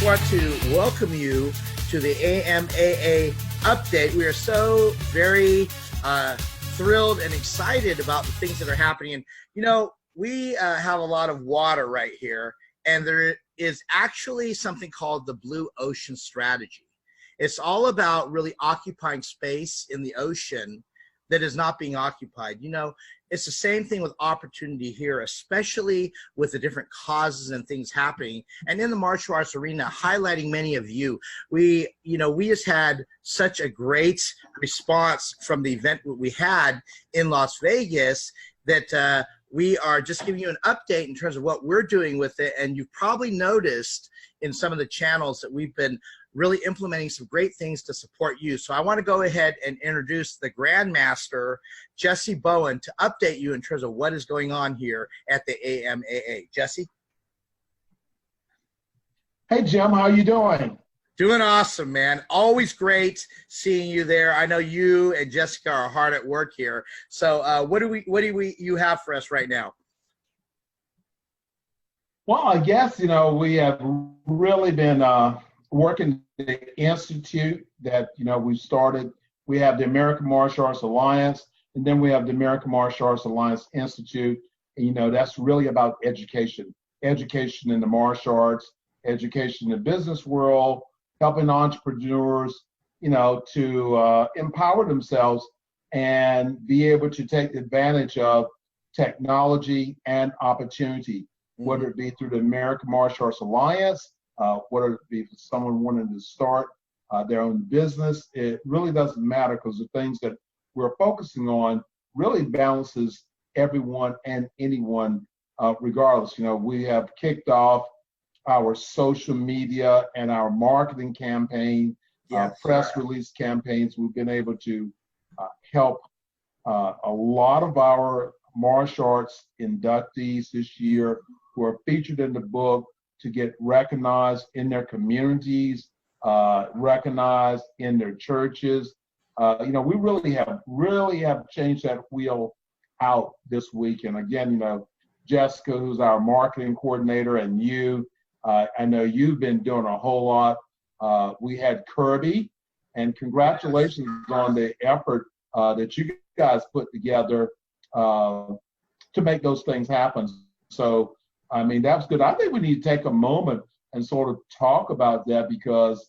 just want to welcome you to the AMAA update. We are so very thrilled and excited about the things that are happening. And, you know, we have a lot of water right here, and there is actually something called the Blue Ocean Strategy. It's all about really occupying space in the ocean that is not being occupied. You know, it's the same thing with opportunity here, especially with the different causes and things happening. And in the martial arts arena, highlighting many of you, we just had such a great response from the event that we had in Las Vegas that we are just giving you an update in terms of what we're doing with it. And you've probably noticed in some of the channels that we've been really implementing some great things to support you. So I want to go ahead and introduce the Grandmaster, Jesse Bowen, to update you in terms of what is going on here at the AMAA. Jesse? Hey, Jim, how you doing? Doing awesome, man. Always great seeing you there. I know you and Jessica are hard at work here. So what do you have for us right now? Well, I guess, we have really been working the institute that, we started. We have the American Martial Arts Alliance, and then we have the American Martial Arts Alliance Institute. And, that's really about education in the martial arts, education in the business world, helping entrepreneurs, to empower themselves and be able to take advantage of technology and opportunity, whether it be through the American Martial Arts Alliance, whether it be for someone wanting to start their own business. It really doesn't matter, because the things that we're focusing on really balances everyone and anyone regardless. We have kicked off our social media and our marketing campaign, press release campaigns. We've been able to help a lot of our martial arts inductees this year who are featured in the book to get recognized in their communities, recognized in their churches. We really have changed that wheel out this week. And again, Jessica, who's our marketing coordinator, and you, I know you've been doing a whole lot. We had Kirby, and congratulations on the effort that you guys put together to make those things happen. So, I mean, that's good. I think we need to take a moment and sort of talk about that, because,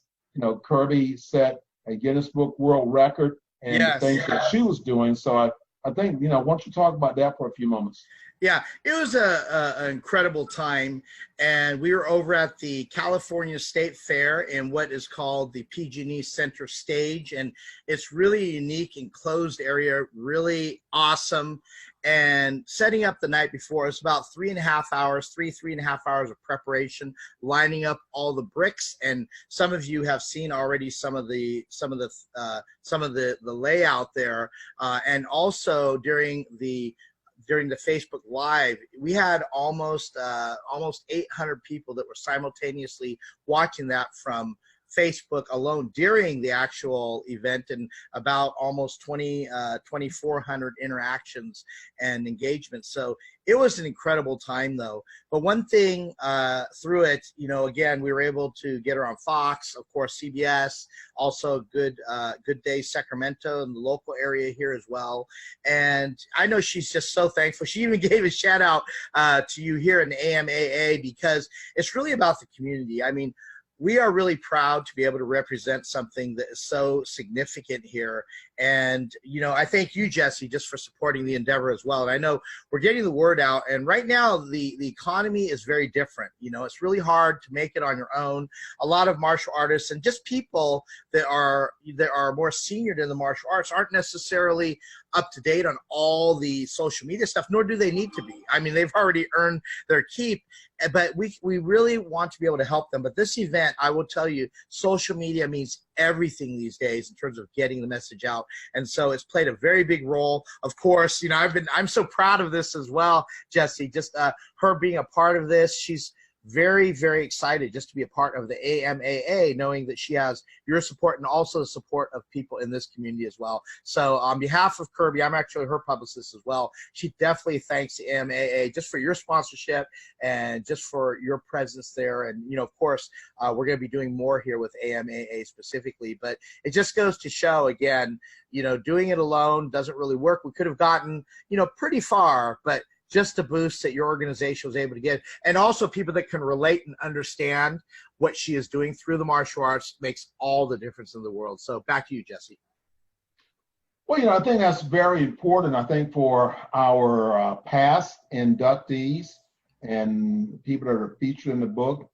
Kirby set a Guinness Book World Record and the things that she was doing. So I think, why don't you talk about that for a few moments? Yeah, it was an incredible time, and we were over at the California State Fair in what is called the PG&E Center Stage, and it's really a unique enclosed area, really awesome. And setting up the night before, it's about 3.5 hours, 3.5 hours of preparation, lining up all the bricks. And some of you have seen already some of the layout there, and also during the Facebook Live, we had almost 800 people that were simultaneously watching that from Facebook alone during the actual event, and about almost 2,400 interactions and engagements. So it was an incredible time, though. But one thing through it, again, we were able to get her on Fox, of course, CBS, also Good Day Sacramento in the local area here as well. And I know she's just so thankful. She even gave a shout out to you here in the AMAA, because it's really about the community. I mean, we are really proud to be able to represent something that is so significant here. And, I thank you, Jesse, just for supporting the endeavor as well. And I know we're getting the word out. And right now, the economy is very different. It's really hard to make it on your own. A lot of martial artists and just people that are more senior in the martial arts aren't necessarily up to date on all the social media stuff, nor do they need to be. I mean, they've already earned their keep, but we really want to be able to help them. But this event, I will tell you, social media means everything these days in terms of getting the message out. And so it's played a very big role. Of course, I'm so proud of this as well, Jesse, just her being a part of this. She's very, very excited just to be a part of the AMAA, knowing that she has your support and also the support of people in this community as well. So on behalf of Kirby, I'm actually her publicist as well. She definitely thanks the AMAA just for your sponsorship and just for your presence there. And, you know, of course, we're going to be doing more here with AMAA specifically, but it just goes to show, again, you know, doing it alone doesn't really work. We could have gotten, you know, pretty far, but just the boost that your organization was able to get, and also people that can relate and understand what she is doing through the martial arts makes all the difference in the world. So back to you, Jesse. Well, you know, I think that's very important. I think for our past inductees and people that are featured in the book,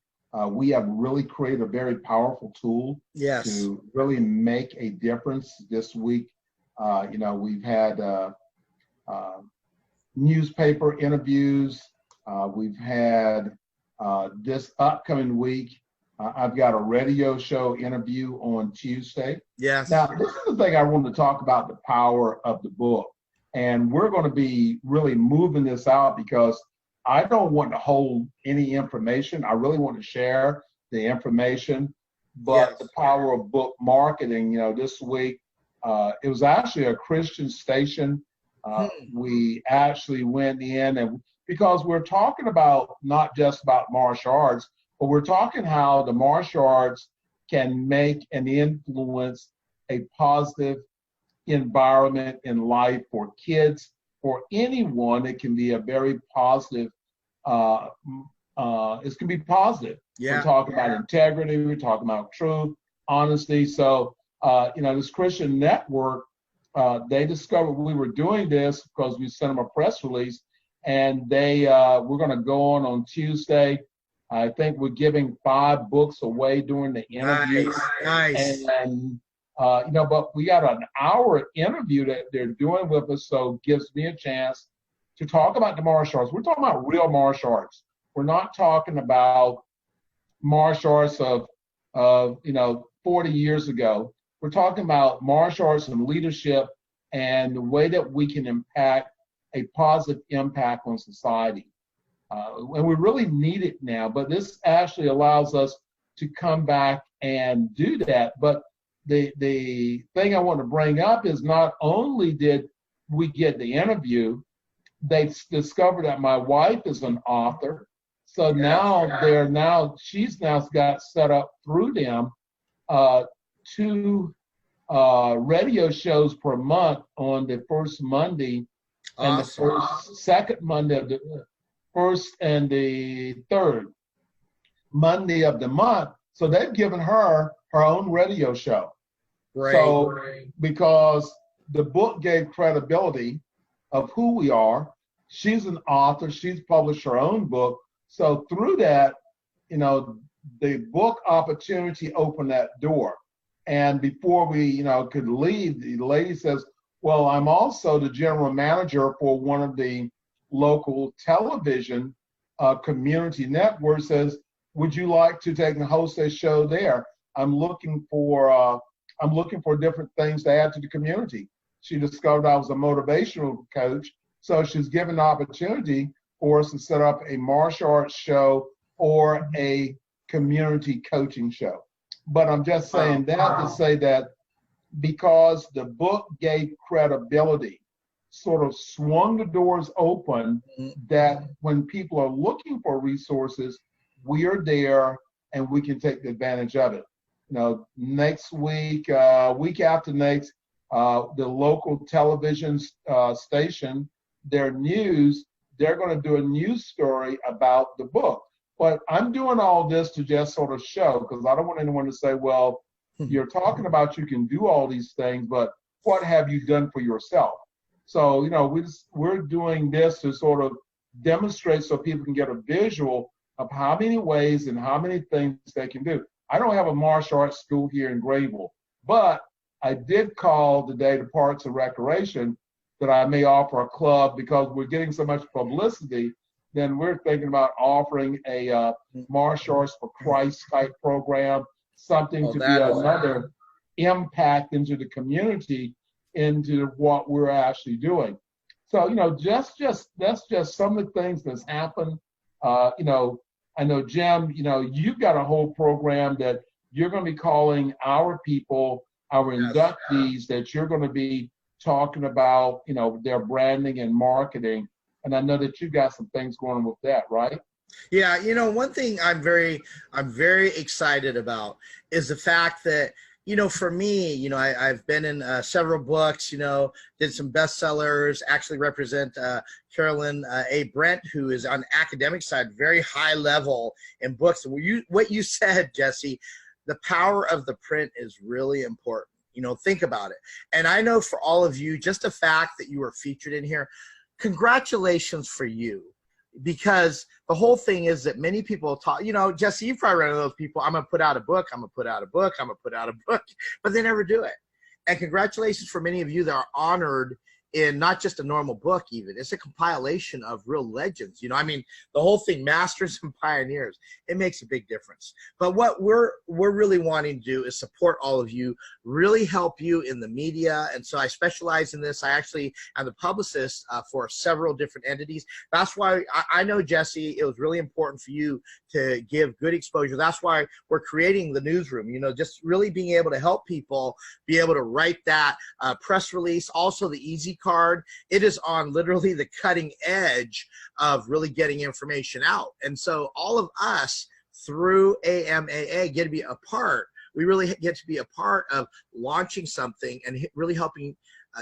we have really created a very powerful tool to really make a difference. This week, you know, we've had newspaper interviews. We've had this upcoming week, I've got a radio show interview on Tuesday. Yes. Now, this is the thing I wanted to talk about, the power of the book. And we're going to be really moving this out because I don't want to hold any information. I really want to share the information, but the power of book marketing, you know, this week, it was actually a Christian station. We actually went in, and because we're talking about not just about martial arts, but we're talking how the martial arts can make and influence a positive environment in life for kids, for anyone. It can be a very positive, it can be positive. We're talking about integrity, we're talking about truth, honesty. So, you know, this Christian network, they discovered we were doing this because we sent them a press release, and they we're going to go on Tuesday. I think we're giving 5 books away during the interview. Nice. And you know, but we got an hour interview that they're doing with us, so it gives me a chance to talk about the martial arts. We're talking about real martial arts. We're not talking about martial arts of you know, 40 years ago. We're talking about martial arts and leadership and the way that we can impact a positive impact on society. And we really need it now, but this actually allows us to come back and do that. But the thing I want to bring up is not only did we get the interview, they discovered that my wife is an author. So she's now got set up through them 2 radio shows per month on the first Monday and the second Monday of the first and the third Monday of the month. So they've given her own radio show. Because the book gave credibility of who we are. She's an author. She's published her own book. So through that, you know, the book opportunity opened that door. And before we, you know, could leave, the lady says, well, I'm also the general manager for one of the local television community networks. Says, would you like to take and host a show there? I'm looking for different things to add to the community. She discovered I was a motivational coach. So she's given the opportunity for us to set up a martial arts show or a community coaching show. But I'm just saying that to say that because the book gave credibility, sort of swung the doors open, that when people are looking for resources, we are there and we can take advantage of it. You know, next week, week after next, the local television station, their news, they're going to do a news story about the book. But I'm doing all this to just sort of show, because I don't want anyone to say, well, you're talking about you can do all these things, but what have you done for yourself? So, you know, we're doing this to sort of demonstrate so people can get a visual of how many ways and how many things they can do. I don't have a martial arts school here in Greenville, but I did call today the Parks and Recreation that I may offer a club, because we're getting so much publicity. Then we're thinking about offering a martial arts for Christ type program, something to be another impact into the community, into what we're actually doing. So, you know, that's just some of the things that's happened. You know, I know, Jim, you've got a whole program that you're going to be calling our people, our inductees, that you're going to be talking about, their branding and marketing. And I know that you got some things going on with that, right? Yeah, one thing I'm very excited about is the fact that, for me, I've been in several books, did some bestsellers, actually represent Carolyn A. Brent, who is on the academic side, very high level in books. And what you said, Jesse, the power of the print is really important. Think about it. And I know for all of you, just the fact that you were featured in here, congratulations for you. Because the whole thing is that many people talk, Jesse, you've probably run into those people, I'm going to put out a book, I'm going to put out a book, I'm going to put out a book, but they never do it. And congratulations for many of you that are honored in not just a normal book even. It's a compilation of real legends. The whole thing, masters and pioneers, it makes a big difference. But what we're really wanting to do is support all of you, really help you in the media. And so I specialize in this. I actually am the publicist for several different entities. That's why I know, Jesse, it was really important for you to give good exposure. That's why we're creating the newsroom, just really being able to help people be able to write that press release. Also the easy card, it is on literally the cutting edge of really getting information out. And so all of us through AMAA get to be a part. We really get to be a part of launching something and really helping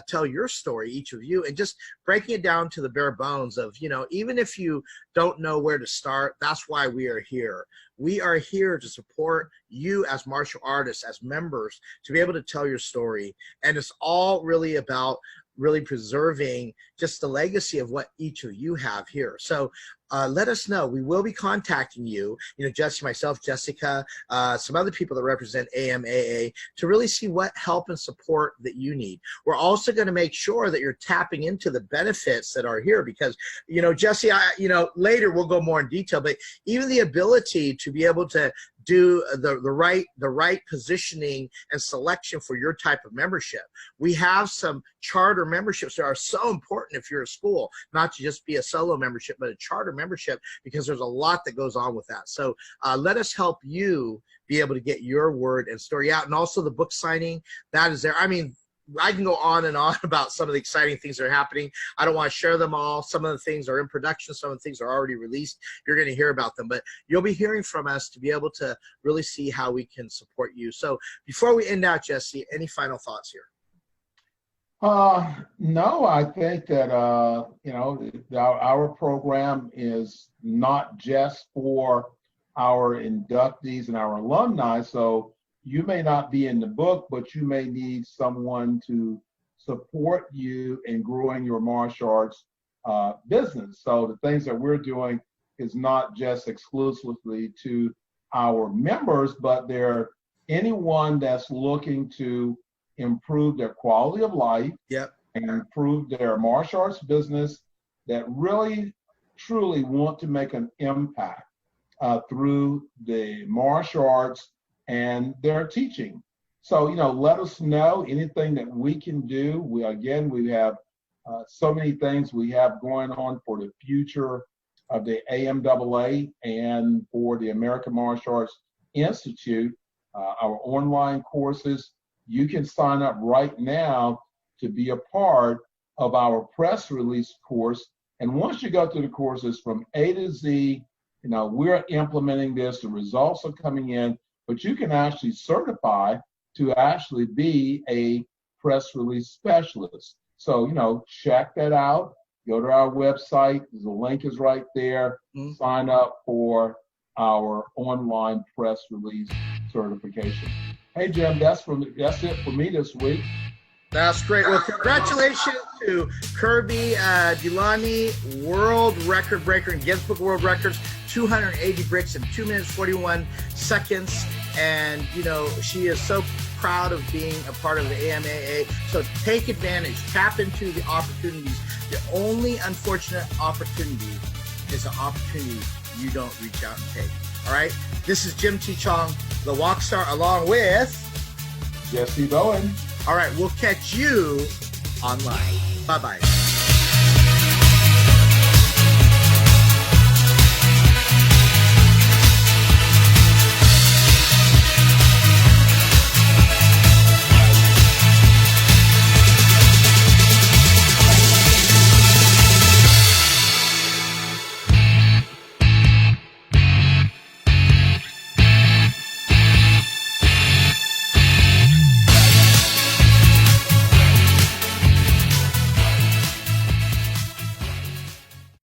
tell your story, each of you, and just breaking it down to the bare bones of, even if you don't know where to start, that's why we are here. We are here to support you as martial artists, as members, to be able to tell your story. And it's all really about really preserving just the legacy of what each of you have here. So let us know. We will be contacting you, Jesse, myself, Jessica, some other people that represent AMAA, to really see what help and support that you need. We're also going to make sure that you're tapping into the benefits that are here because, Jesse, later we'll go more in detail, but even the ability to be able to do the right positioning and selection for your type of membership. We have some charter memberships that are so important if you're a school, not to just be a solo membership, but a charter membership, because there's a lot that goes on with that. So let us help you be able to get your word and story out. And also the book signing, that is there. I can go on and on about some of the exciting things that are happening. I don't want to share them all. Some of the things are in production. Some of the things are already released. You're going to hear about them, but you'll be hearing from us to be able to really see how we can support you. So before we end out, Jesse, any final thoughts here? No, I think that, our program is not just for our inductees and our alumni. So you may not be in the book, but you may need someone to support you in growing your martial arts business. So the things that we're doing is not just exclusively to our members, but they're anyone that's looking to improve their quality of life, and improve their martial arts business, that really, truly want to make an impact through the martial arts and their teaching. So, let us know anything that we can do. We have so many things we have going on for the future of the AMAA and for the American Martial Arts Institute, our online courses. You can sign up right now to be a part of our press release course. And once you go through the courses from A to Z, we're implementing this, the results are coming in, but you can actually certify to actually be a press release specialist. So, check that out. Go to our website. The link is right there. Sign up for our online press release certification. Hey, Jim, that's it for me this week. That's great. Well, congratulations to Kirby Dulani, world record breaker in Guinness Book of World Records, 280 bricks in 2 minutes, 41 seconds. And, she is so proud of being a part of the AMAA. So take advantage, tap into the opportunities. The only unfortunate opportunity is an opportunity you don't reach out and take. All right? This is Jim T. Chong, the Walk Star, along with Jesse Bowen. All right, we'll catch you online. Bye-bye.